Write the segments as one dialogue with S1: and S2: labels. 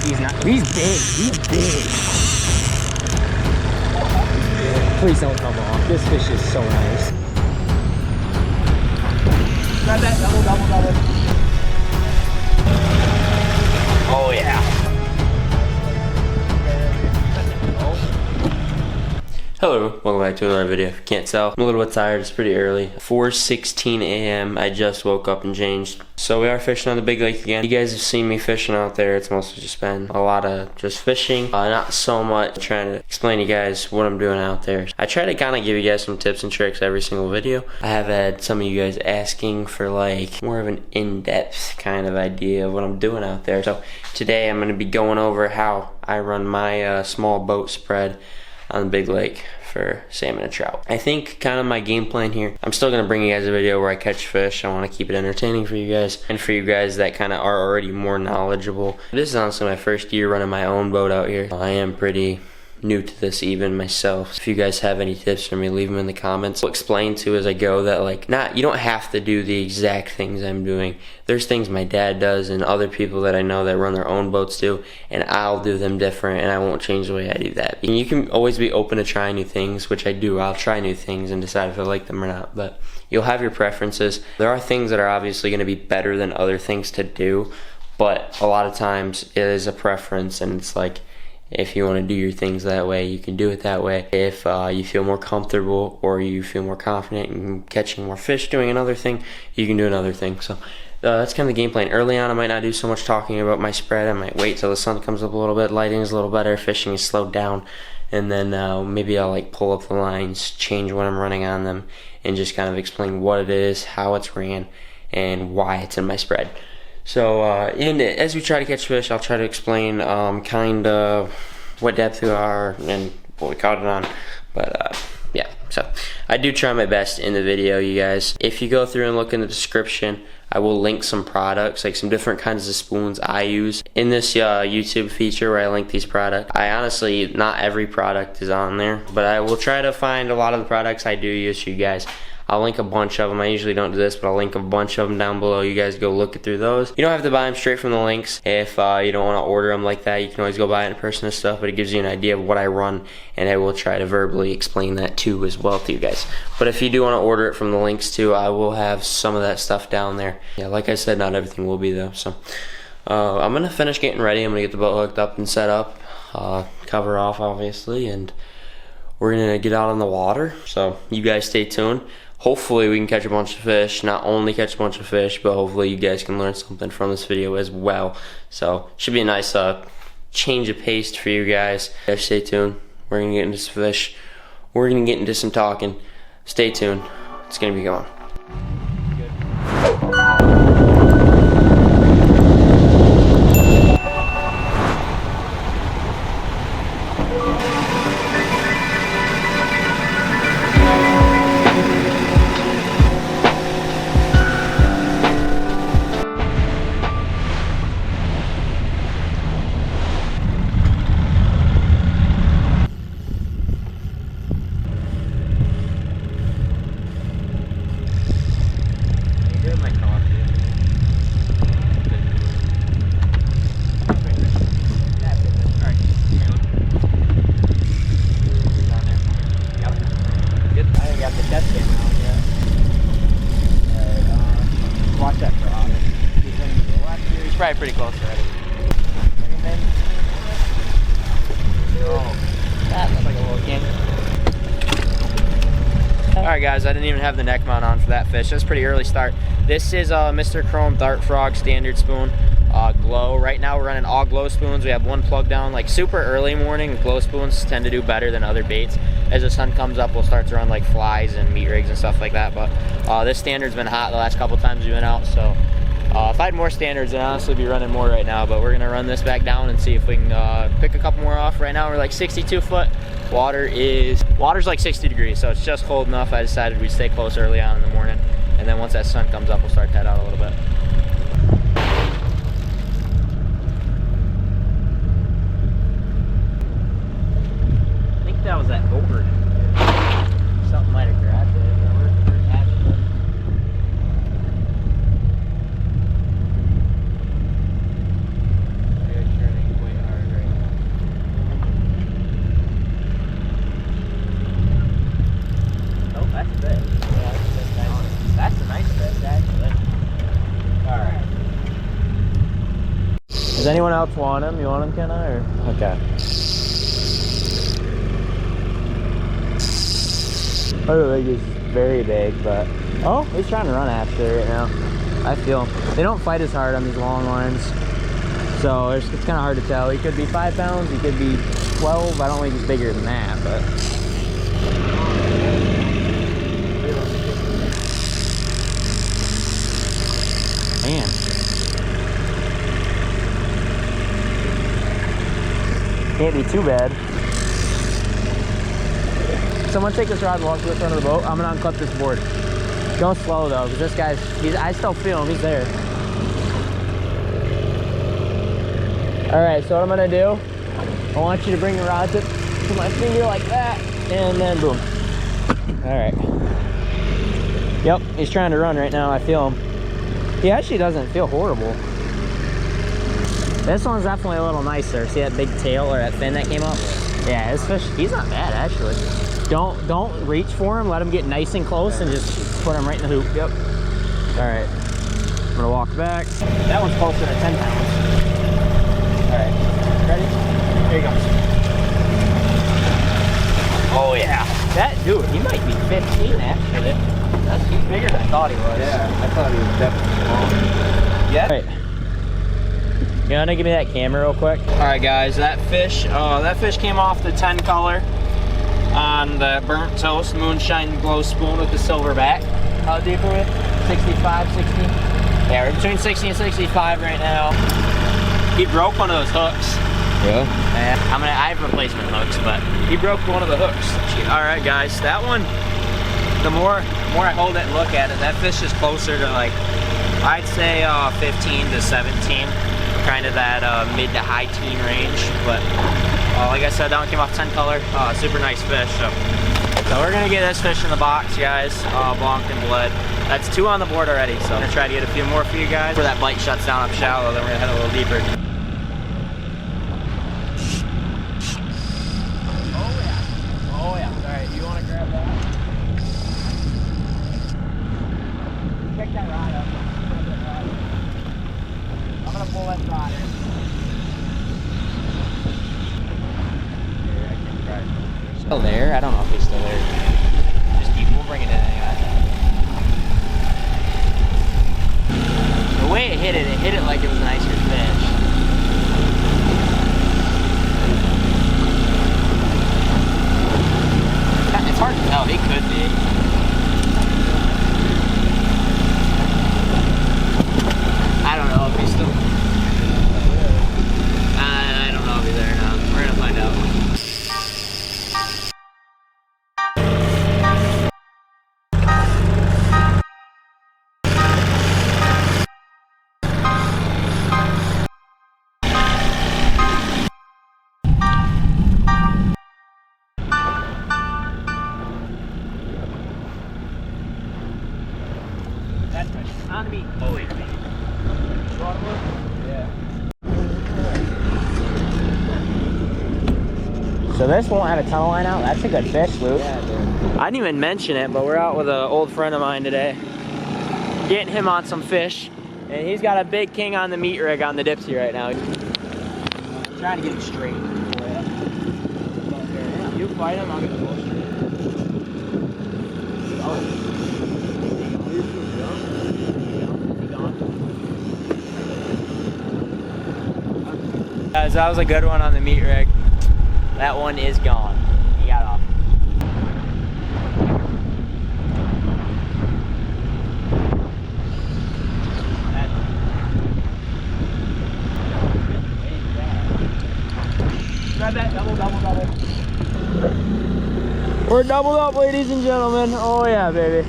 S1: He's not. He's big. He's big. Please don't come off. This fish is so nice. Grab that. Double, double, double. Oh, yeah.
S2: Hello, welcome back to another video. If you can't tell, I'm a little bit tired. It's pretty early. 4:16 a.m. I just woke up and changed. So we are fishing on the big lake again. You guys have seen me fishing out there. It's mostly just been a lot of just fishing. Not so much trying to explain to you guys what I'm doing out there. I try to kind of give you guys some tips and tricks every single video. I have had some of you guys asking for like more of an in-depth kind of idea of what I'm doing out there. So today I'm going to be going over how I run my small boat spread on the big lake for salmon and trout. I think kind of my game plan here, I'm still gonna bring you guys a video where I catch fish. I want to keep it entertaining for you guys and for you guys that kind of are already more knowledgeable. This is honestly my first year running my own boat out here. I am pretty new to this even myself. If you guys have any tips for me, leave them in the comments. I'll explain to as I go that like, you don't have to do the exact things I'm doing. There's things my dad does and other people that I know that run their own boats do, and I'll do them different and I won't change the way I do that. And you can always be open to trying new things, which I do. I'll try new things and decide if I like them or not, but you'll have your preferences. There are things that are obviously going to be better than other things to do, but a lot of times it is a preference, and it's like, if you want to do your things that way, you can do it that way. If you feel more comfortable or you feel more confident in catching more fish doing another thing, you can do another thing. So that's kind of the game plan. Early on, I might not do so much talking about my spread. I might wait till the sun comes up a little bit, lighting is a little better, fishing is slowed down, and then maybe I'll like pull up the lines, change what I'm running on them, and just kind of explain what it is, how it's ran, and why it's in my spread. So as we try to catch fish, I'll try to explain kind of what depth we are and what we caught it on. But yeah, so I do try my best in the video, you guys. If you go through and look in the description, I will link some products, like some different kinds of spoons I use in this YouTube feature where I link these products. I honestly, not every product is on there, but I will try to find a lot of the products I do use for you guys. I'll link a bunch of them. I usually don't do this, but I'll link a bunch of them down below. You guys go look through those. You don't have to buy them straight from the links. If you don't want to order them like that, you can always go buy it in person and stuff, but it gives you an idea of what I run, and I will try to verbally explain that too as well to you guys. But if you do want to order it from the links too, I will have some of that stuff down there. Yeah, like I said, not everything will be though. So I'm going to finish getting ready. I'm going to get the boat hooked up and set up, cover off obviously, and we're going to get out on the water. So you guys stay tuned. Hopefully we can catch a bunch of fish. Not only catch a bunch of fish, but hopefully you guys can learn something from this video as well. So should be a nice change of pace for you guys. Stay tuned. We're gonna get into some fish. We're gonna get into some talking. Stay tuned. It's gonna be going.
S1: Watch that for otter. He's probably pretty close already. Anything? Oh, that looks like a little king. Alright guys, I didn't even have the neck mount on for that fish. That's a pretty early start. This is Mr. Chrome Dart Frog standard spoon. Glow. Right now we're running all glow spoons. We have one plug down. Like super early morning, glow spoons tend to do better than other baits. As the sun comes up, we'll start to run like flies and meat rigs and stuff like that. But this standard's been hot the last couple times we've been out, so if I had more standards, I'd honestly be running more right now. But we're gonna run this back down and see if we can pick a couple more off. Right now we're like 62 foot. Water's like 60 degrees, so it's just cold enough. I decided we'd stay close early on in the morning, and then once that sun comes up, we'll start to head out a little bit. I think that was that gourd. Something might have grabbed it. anyone else want him? You want him, Kenna? Or okay. I don't think he's very big, but oh, he's trying to run after it right now. I feel him. They don't fight as hard on these long lines, so it's kind of hard to tell. He could be 5 pounds, he could be 12. I don't think he's bigger than that, but man. Can't be too bad. Someone take this rod and walk to the front of the boat. I'm gonna unclip this board. Go slow though, because this guy's, I still feel him, he's there. All right, so what I'm gonna do, I want you to bring your rod tip to my finger like that, and then boom. All right. Yep, he's trying to run right now, I feel him. He actually doesn't feel horrible. This one's definitely a little nicer. See that big tail or that fin that came up? Yeah, this fish, he's not bad actually. Don't reach for him. Let him get nice and close and just put him right in the hoop. Yep. All right. I'm gonna walk back. That one's closer to 10 pounds. All right. Ready? Here he goes. Oh yeah. That dude, he might be 15 actually. He's bigger than I thought he was.
S3: Yeah, I thought he was definitely small. Yeah.
S1: All right. You wanna give me that camera real quick? All right, guys. That fish came off the 10 color on the burnt toast moonshine glow spoon with the silver back. How deep are we? 65, 60? Yeah, we're between 60 and 65 right now. He broke one of those hooks.
S3: Yeah.
S1: I have replacement hooks, but he broke one of the hooks. All right, guys, that one, the more I hold it and look at it, that fish is closer to like, I'd say 15 to 17, kind of that mid to high teen range, but like I said, that one came off 10 color, super nice fish. So we're gonna get this fish in the box, guys, blonked and bled. That's 2 on the board already, so I'm gonna try to get a few more for you guys. Where that bite shuts down up shallow, then we're gonna head a little deeper. Oh yeah, all right, do you wanna grab that? Pick that rod up. I'm gonna pull that rod in. Still there? I don't know if he's still there. Just we'll bring it in anyway. The way it hit it like it was a nicer fish. It's hard to tell, he could be. I don't know if he's still... I don't know if he's there or not. We're gonna find out. On me. Oh, wait a minute. Yeah. So this won't have a tunnel line out. That's a good fish, Luke. Yeah, dude. I didn't even mention it, but we're out with an old friend of mine today. Getting him on some fish. And he's got a big king on the meat rig on the Dipsy right now. I'm trying to get him straight. You fight him, I'll get the bull straight. Oh. Guys, that was a good one on the meat rig. That one is gone. He got off. Grab that, double. We're doubled up, ladies and gentlemen. Oh yeah, baby.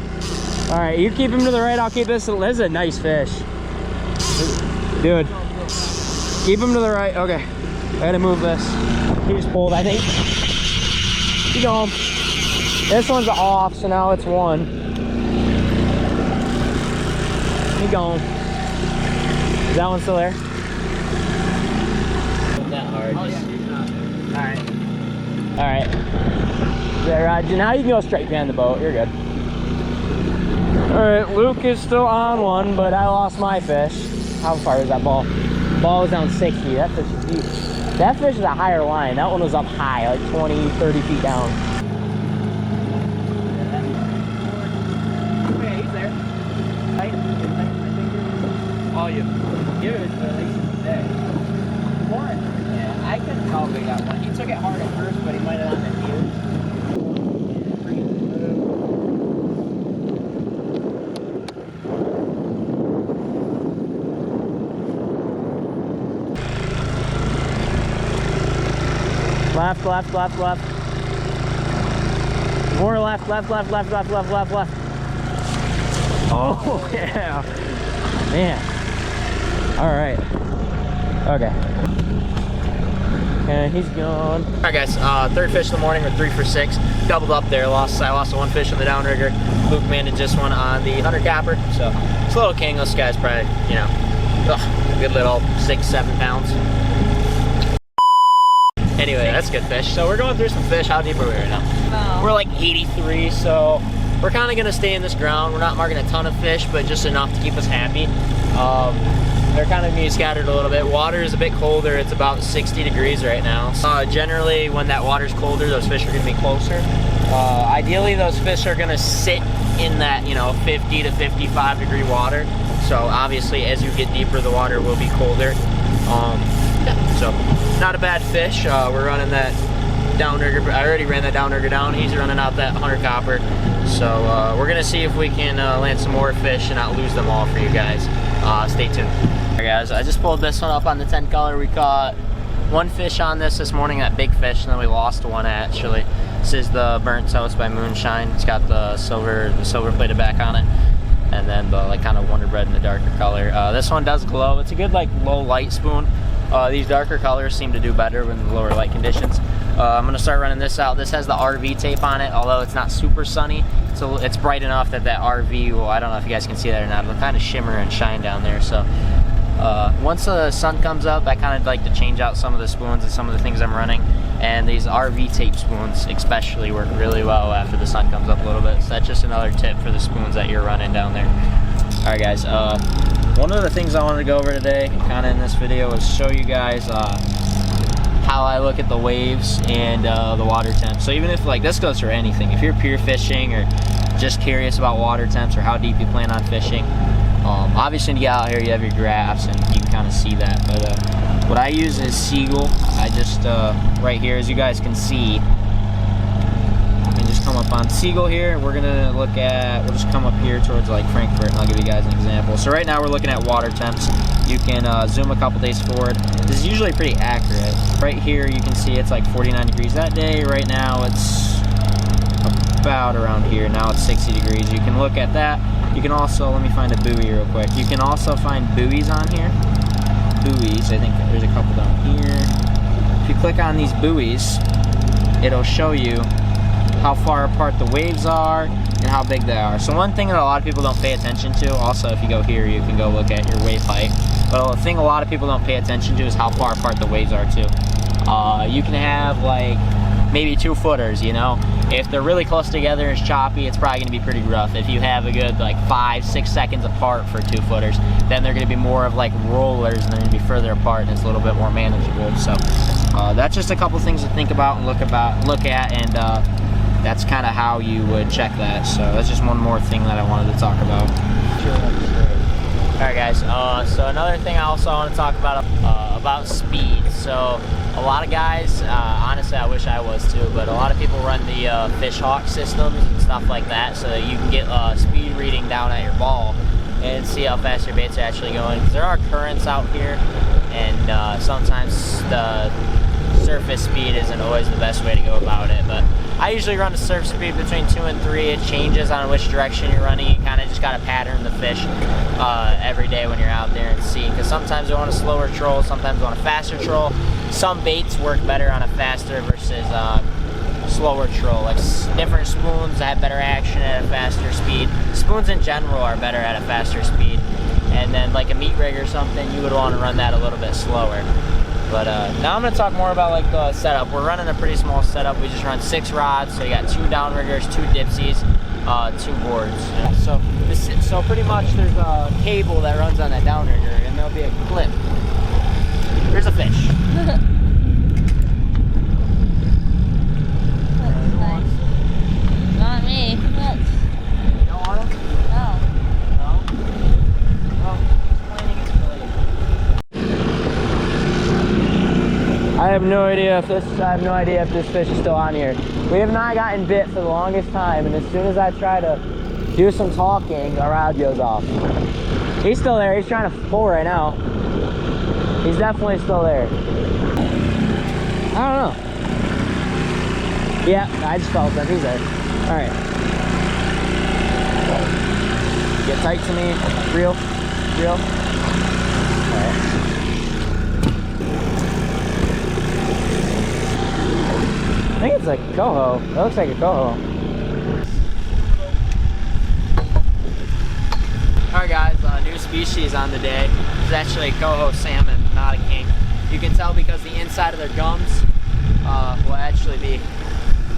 S1: All right, you keep him to the right, I'll keep this. This is a nice fish. Dude. Keep him to the right. Okay. I gotta move this. He just pulled, I think. Keep going. This one's off, so now it's 1. Keep going. Is that one still there? Not that hard. Oh, yeah. Alright. Yeah, Rod, now you can go straight behind the boat. You're good. Alright, Luke is still on one, but I lost my fish. How far is that ball? ball was down 60. That fish is deep. That fish is a higher line. That one was up high, like 20, 30 feet down. Okay, he's there. Tight. Oh, you give it at least today. One. Yeah, I couldn't tell if we got one. He took it hard at first, but he might have not been huge. Left, left, left, left. More left, left, left, left, left, left, left, left. Oh, yeah. Man. All right. Okay. And he's gone. All right, guys. Third fish of the morning. We're 3 for 6. Doubled up there. I lost one fish on the downrigger. Luke managed just one on the 100 capper. So it's a little king. This guy's probably, you know, a good little 6-7 pounds. Anyway, that's good fish. So we're going through some fish. How deep are we right now? We're like 83, so we're kind of going to stay in this ground. We're not marking a ton of fish, but just enough to keep us happy. They're kind of being scattered a little bit. Water is a bit colder. It's about 60 degrees right now. Generally, when that water's colder, those fish are going to be closer. Ideally, those fish are going to sit in that, 50 to 55 degree water. So obviously, as you get deeper, the water will be colder. Yeah, so not a bad fish. We're running that downrigger. I already ran that downrigger down. He's running out that 100 copper. So we're gonna see if we can land some more fish and not lose them all for you guys. Stay tuned. All right, guys, I just pulled this one up on the 10 color. We caught one fish on this morning, that big fish, and then we lost one actually. This is the Burnt Toast by Moonshine. It's got the silver plated back on it, and then the like kind of Wonder Bread in the darker color. This one does glow. It's a good like low light spoon. These darker colors seem to do better in the lower light conditions. I'm gonna start running this out. This has the RV tape on it, although it's not super sunny. So it's bright enough that RV will, I don't know if you guys can see that or not, it'll kind of shimmer and shine down there. So once the sun comes up, I kind of like to change out some of the spoons and some of the things I'm running. And these RV tape spoons especially work really well after the sun comes up a little bit. So that's just another tip for the spoons that you're running down there. All right, guys. One of the things I wanted to go over today, kind of in this video, is show you guys how I look at the waves and the water temp. So even if, like, this goes for anything, if you're pier fishing or just curious about water temps or how deep you plan on fishing, obviously when you get out here you have your graphs and you can kind of see that. But what I use is Seagull. I just, right here, as you guys can see, come up on Seagull here. We're gonna look at, we'll just come up here towards like Frankfurt and I'll give you guys an example. So right now we're looking at water temps. You can zoom a couple days forward. This is usually pretty accurate. Right here you can see it's like 49 degrees that day. Right now it's about around here. Now it's 60 degrees. You can look at that. You can also, let me find a buoy real quick. You can also find buoys on here. Buoys, I think there's a couple down here. If you click on these buoys, it'll show you how far apart the waves are and how big they are. So one thing that a lot of people don't pay attention to, also if you go here you can go look at your wave height, but the thing a lot of people don't pay attention to is how far apart the waves are too. You can have like maybe 2 footers, if they're really close together and it's choppy, it's probably going to be pretty rough. If you have a good like 5-6 seconds apart for 2 footers, then they're going to be more of like rollers and they're going to be further apart and it's a little bit more manageable. So that's just a couple things to think about and look at, and that's kind of how you would check that. So that's just one more thing that I wanted to talk about. Alright guys, so another thing I also want to talk about speed. So a lot of guys, honestly I wish I was too, but a lot of people run the fish hawk systems and stuff like that so that you can get a speed reading down at your ball and see how fast your baits are actually going. Because there are currents out here and sometimes the surface speed isn't always the best way to go about it, but I usually run a surf speed between 2 and 3. It changes on which direction you're running. You kind of just got to pattern the fish every day when you're out there and see, because sometimes you want a slower troll, sometimes you want a faster troll. Some baits work better on a faster versus slower troll. Like different spoons have better action at a faster speed. Spoons in general are better at a faster speed, and then like a meat rig or something, you would want to run that a little bit slower. But now I'm going to talk more about like the setup. We're running a pretty small setup. We just run 6 rods, so you got 2 downriggers, 2 dipsies, 2 boards. So pretty much there's a cable that runs on that downrigger, and there'll be a clip There's a fish.
S4: Not me. What?
S1: You don't want him?
S4: No.
S1: No? Well, explaining is related. I have no idea if this fish is still on here. We have not gotten bit for the longest time, and as soon as I try to do some talking, our rod goes off. He's still there. He's trying to pull right now. He's definitely still there. I don't know. Yeah, I just felt him. He's there. All right. Get tight to me. Reel. All right. I think it's like a coho. It looks like a coho. Alright guys, new species on the day. It's actually a coho salmon, not a king. You can tell because the inside of their gums will actually be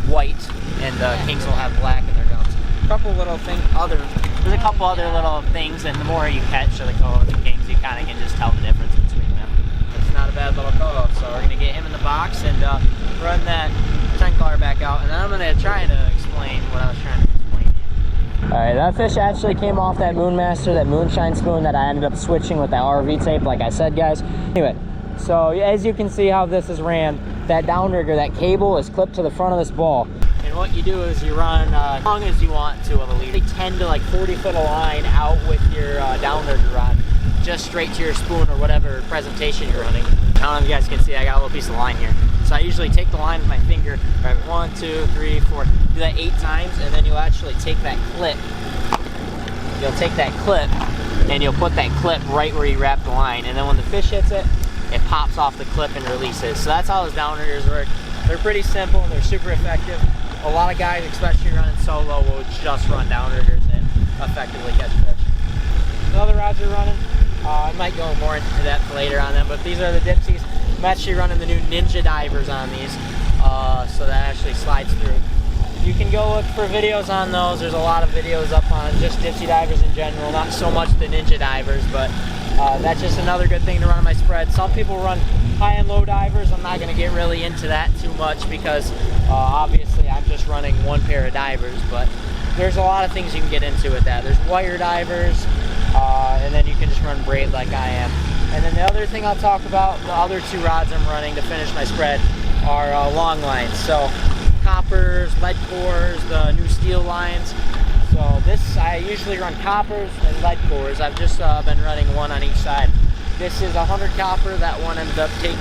S1: white, and kings will have black in their gums. There's a couple other little things, and the more you catch of the cohos and kings, you kind of can just tell the difference between them. It's not a bad little coho, so we're going to get him in the box and run that 10 color back out, and then I'm going to try to explain what I was trying to explain to you. Alright, that fish actually came off that Moonmaster, that moonshine spoon that I ended up switching with that RV tape, like I said, guys. Anyway, so as you can see how this is ran, that downrigger, that cable is clipped to the front of this ball. And what you do is you run as long as you want to of a lead. 10 to like 40 foot of line out with your downrigger rod, just straight to your spoon or whatever presentation you're running. I don't know if you guys can see, I got a little piece of line here. So I usually take the line with my finger, right, 1, 2, 3, 4, do that 8 times, and then you'll actually take that clip. You'll take that clip, and you'll put that clip right where you wrap the line, and then when the fish hits it, it pops off the clip and releases. So that's how those downriggers work. They're pretty simple, and they're super effective. A lot of guys, especially running solo, will just run downriggers and effectively catch fish. The other rods are running. I might go more into depth later on them, but these are the dipsies. I'm actually running the new Ninja divers on these, so that actually slides through. You can go look for videos on those. There's a lot of videos up on just dipsy divers in general, not so much the Ninja divers, but that's just another good thing to run on my spread. Some people run high and low divers. I'm not going to get really into that too much because obviously I'm just running one pair of divers, but there's a lot of things you can get into with that. There's wire divers, and then you can just run braid like I am. And then the other thing I'll talk about, the other 2 rods I'm running to finish my spread are long lines. So coppers, lead cores, the new steel lines. So this, I usually run coppers and lead cores. I've just been running one on each side. This is 100 copper. That one ended up taking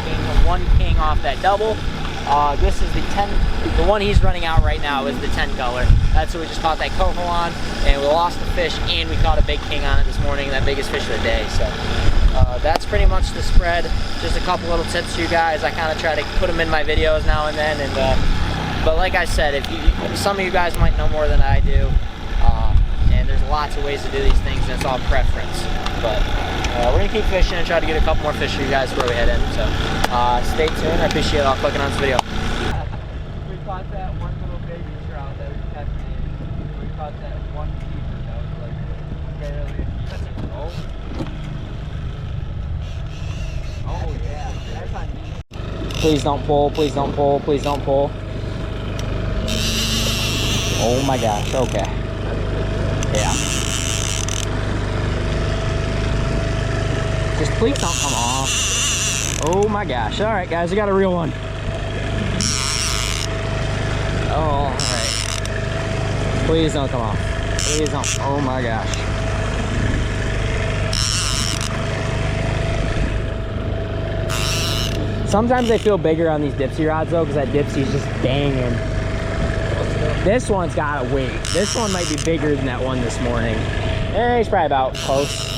S1: 1 king off that double. This is the 10, the one he's running out right now is the 10 color. That's what we just caught that coho on, and we lost the fish, and we caught a big king on it this morning, that biggest fish of the day. So that's pretty much the spread. Just a couple little tips for you guys. I kind of try to put them in my videos now and then, and but like I said, if some of you guys might know more than I do, and there's lots of ways to do these things, and it's all preference. But we're gonna keep fishing and try to get a couple more fish for you guys before we head in. So stay tuned. I appreciate y'all clicking on this video. We caught that one little baby trout that was catching. We caught that one keeper that was like barely. Oh yeah, that's on. Please don't pull. Please don't pull. Please don't pull. Oh my gosh. Okay. Yeah. Just please don't come off. Oh my gosh. All right, guys, we got a real one. Oh, all right. Please don't come off. Please don't. Oh my gosh. Sometimes they feel bigger on these dipsy rods though, because that dipsy's just banging. This one's got a weight. This one might be bigger than that one this morning. He's probably about close.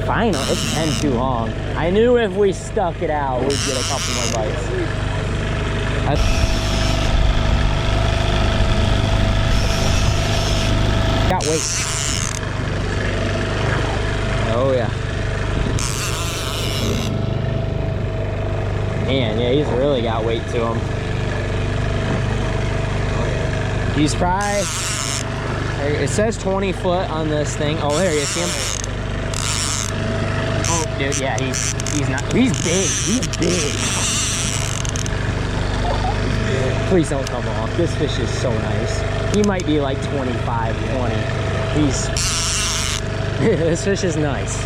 S1: Final, it's 10 too long. I knew if we stuck it out, we'd get a couple more bites. Got weight. Oh yeah. Man, yeah, he's really got weight to him. He's probably, it says 20 foot on this thing. Oh, there you see him. dude. Yeah, he's not. He's big. He's big. Please don't come off. This fish is so nice. He might be like 25, 20. This fish is nice.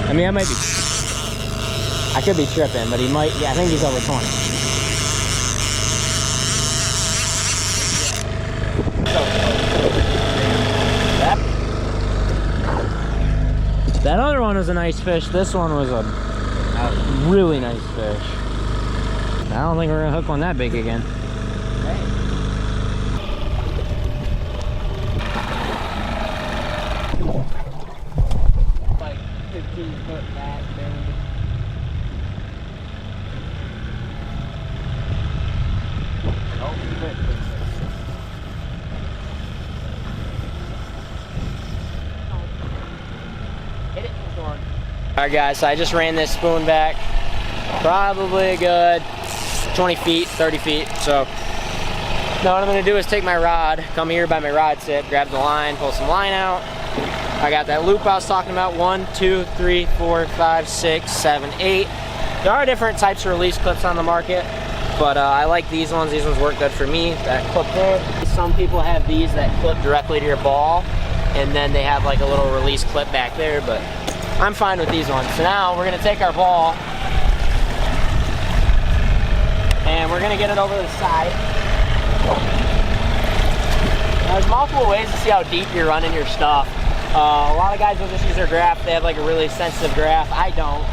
S1: I mean, I could be tripping, but he might. Yeah, I think he's over 20. That other one was a nice fish. This one was a really nice fish. I don't think we're gonna hook one that big again.
S3: Like 15-foot back, baby. Oh, quit.
S1: Hit it, All right, guys, so I just ran this spoon back probably a good 20 feet, 30 feet. So now what I'm gonna do is take my rod, come here by my rod tip, grab the line, pull some line out. I got that loop I was talking about, 1, 2, 3, 4, 5, 6, 7, 8. There are different types of release clips on the market, but I like these ones. These ones work good for me. That clip there. Some people have these that clip directly to your ball, and then they have like a little release clip back there, but I'm fine with these ones. So now we're gonna take our ball and we're gonna get it over the side. Now, there's multiple ways to see how deep you're running your stuff. A lot of guys will just use their graph. They have like a really sensitive graph. I don't.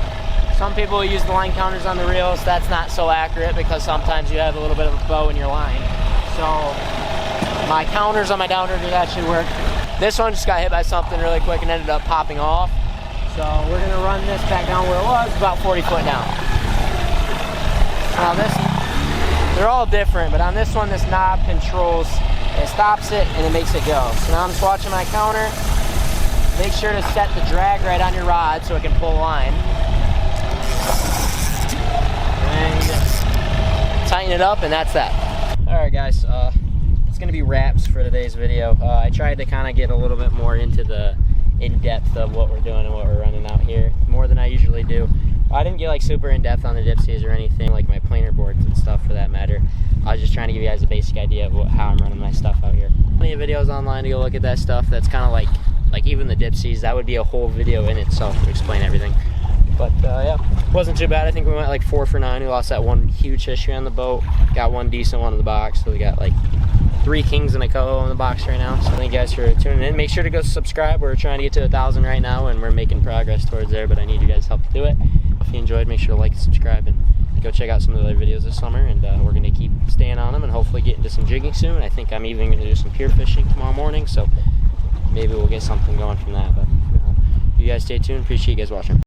S1: Some people use the line counters on the reels. That's not so accurate because sometimes you have a little bit of a bow in your line. So my counters on my downriggers actually work. This one just got hit by something really quick and ended up popping off. So we're gonna run this back down where it was, about 40 foot down. Now this, they're all different, but on this one, this knob controls, it stops it and it makes it go. So now I'm just watching my counter. Make sure to set the drag right on your rod so it can pull line. And tighten it up, and that's that. All right, guys, it's gonna be wraps for today's video. I tried to kind of get a little bit more into the in-depth of what we're doing and what we're running out here, more than I usually do. I didn't get like super in-depth on the dipsies or anything, like my planer boards and stuff for that matter. I was just trying to give you guys a basic idea of how I'm running my stuff out here. Plenty of videos online to go look at that stuff. That's kind of like even the dipsies, that would be a whole video in itself to explain everything. But yeah, wasn't too bad. I think we went like 4 for 9. We lost that one huge history on the boat. Got one decent one in the box. So we got like 3 kings and a coho in the box right now. So thank you guys for tuning in. Make sure to go subscribe. We're trying to get to 1,000 right now, and we're making progress towards there, but I need you guys' help to do it. If you enjoyed, make sure to like and subscribe, and go check out some of the other videos this summer, and we're going to keep staying on them and hopefully get into some jigging soon. I think I'm even going to do some pier fishing tomorrow morning, so maybe we'll get something going from that. But you guys stay tuned. Appreciate you guys watching.